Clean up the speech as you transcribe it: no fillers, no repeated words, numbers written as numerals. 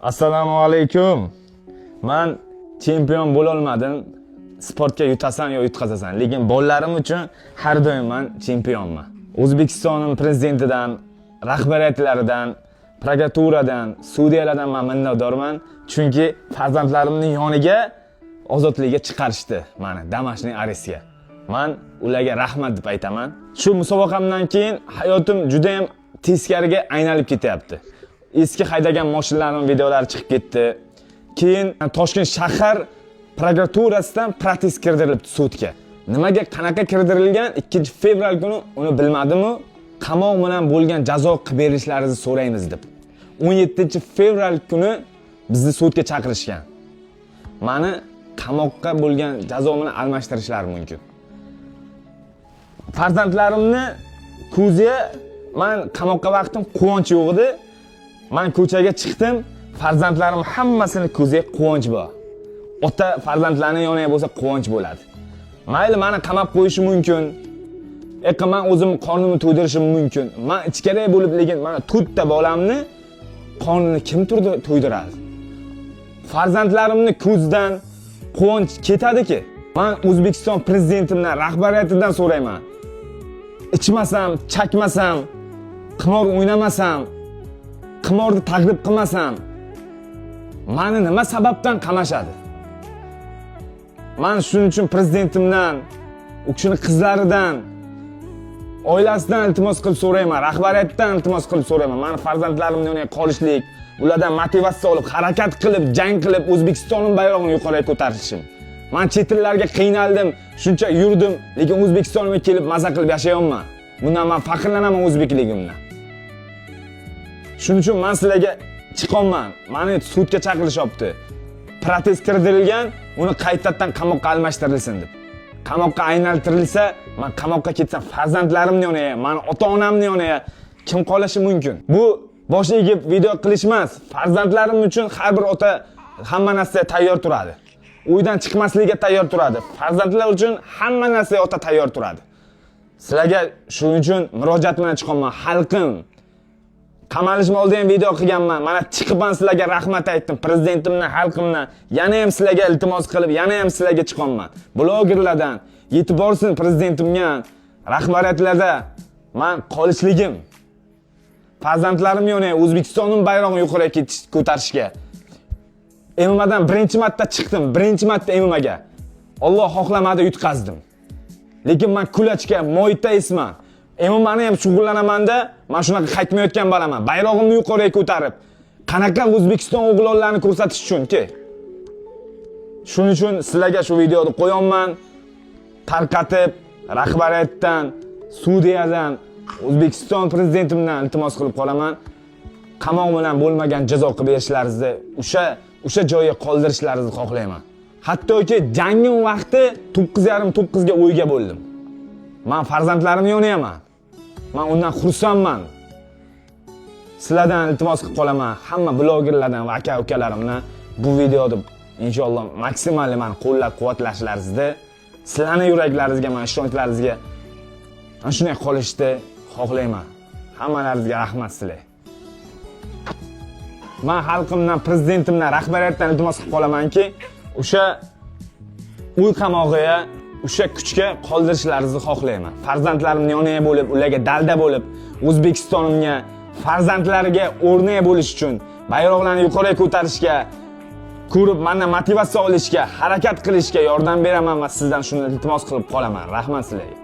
Assalomu alaykum. Men chempion bo'la olmadim. Sportga yutasan yo yutqazasan, lekin bolalarim uchun har doim men chempionman. O'zbekistonning prezidentidan, rahbariyatlaridan, prokuraturadan, sudyalardan men minnatdorman, chunki farzandlarimning yoniga ozodlikka chiqarishdi meni Damashqning arestiga. Men ularga rahmat deb aytaman. Shu musobaqamdan keyin hayotim juda ham teskariga aylanib ketyapti. Eski haydagan mashinalarim videolari chiqib ketdi. Keyin Toshkent shahar prokuraturasidan protest kirdirilibdi sudga. Nimaga qanaqa kirdirilgan 2-fevral kuni uni bilmadim-u, qamoq bilan bo'lgan jazo qilib berishlaringizni so'raymiz deb. 17-fevral kuni bizni sudga chaqirishgan. Meni qamoqqa bo'lgan jazo bilan almashtirishlari mumkin. Farzandlarimni ko'ziga men qamoqqa vaqtim quvonch yo'q edi. Men ko'chaga chiqdim, farzandlarim hammasini ko'ziga quvonch bor. Ota farzandlarning yoniga bo'lsa quvonch bo'ladi. Mayli meni qamab qo'yishi mumkin. Men o'zim qornimni to'ydirishim mumkin. Men ichkariy bo'lib, lekin mana to'rtta bolamni qornini kim to'ydiradi? Farzandlarimni ko'zdan quvonch ketadi-ki. Men O'zbekiston prezidentimdan, rahbariyatidan so'rayman. Ichmasam, chakmasam, qimor o'ynamasam, qimorni taqlid qilmasam, meni nima sababdan qamashadi? Men shuning uchun prezidentimdan, u kishining qizlaridan, oilasidan iltimos qilib so'rayman, rahbariyatdan iltimos qilib so'rayman. Meni farzandlarimning yoniga qolishlik, ulardan motivatsiya olib, harakat qilib, jang qilib, O'zbekistonning bayrog'ini yuqoriga ko'tarishim. Men chet ellarga qiynaldim, shuncha yurdim, lekin O'zbekistonga kelib maza qilib yashayapman. Bundan men faxrlanaman o'zbekligimdan. Shuning uchun men sizlarga chiqolman. Meni sudga chaqirishyapti. Protest kirdirilgan, uni qaytadan qamoqqa almashtirilsin deb. Qamoqqa aylantirilsa, men qamoqqa ketsam, farzandlarimning yoniga, meni ota-onamning yoniga kim qolishi mumkin? Bu bosh egib video qilish emas. Farzandlarim uchun har bir ota hamma narsaga tayyor turadi. Uydan chiqmaslikka tayyor turadi. Farzandlar uchun hamma narsaga ota tayyor turadi. Sizlarga shuning uchun murojaat bilan chiqaman. Xalqim, qamalishim oldidan video qilganman. Mana chiqibman sizlarga rahmat aytdim. Prezidentimdan, xalqimdan yana ham sizlarga iltimos qilib, yana ham sizlarga chiqaman. Blogerlardan yetib borsin prezidentimga, rahbariyatlarda men qolishligim. Farzandlarim yoniga O'zbekistonning bayrog'ini yuqoriga ko'tarishga. MMAdan birinchi marta chiqdim, birinchi marta MMAga. Alloh xohlamadi yutqazdim. Lekin men kulachga, moytaysman. MMAni ham shug'ullanaman-da, men shunaqa qaytmayotgan bo'laman. Bayrog'imni yuqoriga ko'tarib, qanaqa O'zbekiston o'g'ilonlarini ko'rsatish uchun-ki. Shuning uchun sizlarga shu videoni qo'yonman. Tarqatib, rahbariyatdan, sudyadan, O'zbekiston prezidentimdan iltimos qilib qolaman. Qamoq bilan bo'lmagan jazo qilib berishlaringizni, o'sha joyga qoldirishlaringizni xohlayman. Hattoki jangning vaqti 9:30-9 ga o'yga bo'ldim. Men farzandlarimni yonayman. Men undan xursandman. Sizlardan iltimos qilib qolaman, hamma blogerlardan va aka-ukalarimdan bu videoni inshaalloh maksimal men qo'llab-quvvatlashlaringizni, sizlarning yuraklaringizga, men ishonchlaringizga ana shunday qolishni xohlayman. Hammalaringizga rahmat sizlar. Men xalqimdan, prezidentimdan, rahbariyatdan iltimos qilib qolamanki, o'sha uy qamog'iga, o'sha kuchga qoldirishlaringizni xohlayman. Farzandlarimning yoniga bo'lib, ularga dalda bo'lib, O'zbekistonimga, farzandlariga o'rnak bo'lish uchun, bayroqlarni yuqoriga ko'tarishga, ko'rib mendan motivatsiya olishga, harakat qilishga yordam beraman va sizdan shuni iltimos qilib qolaman. Rahmat sizlarga.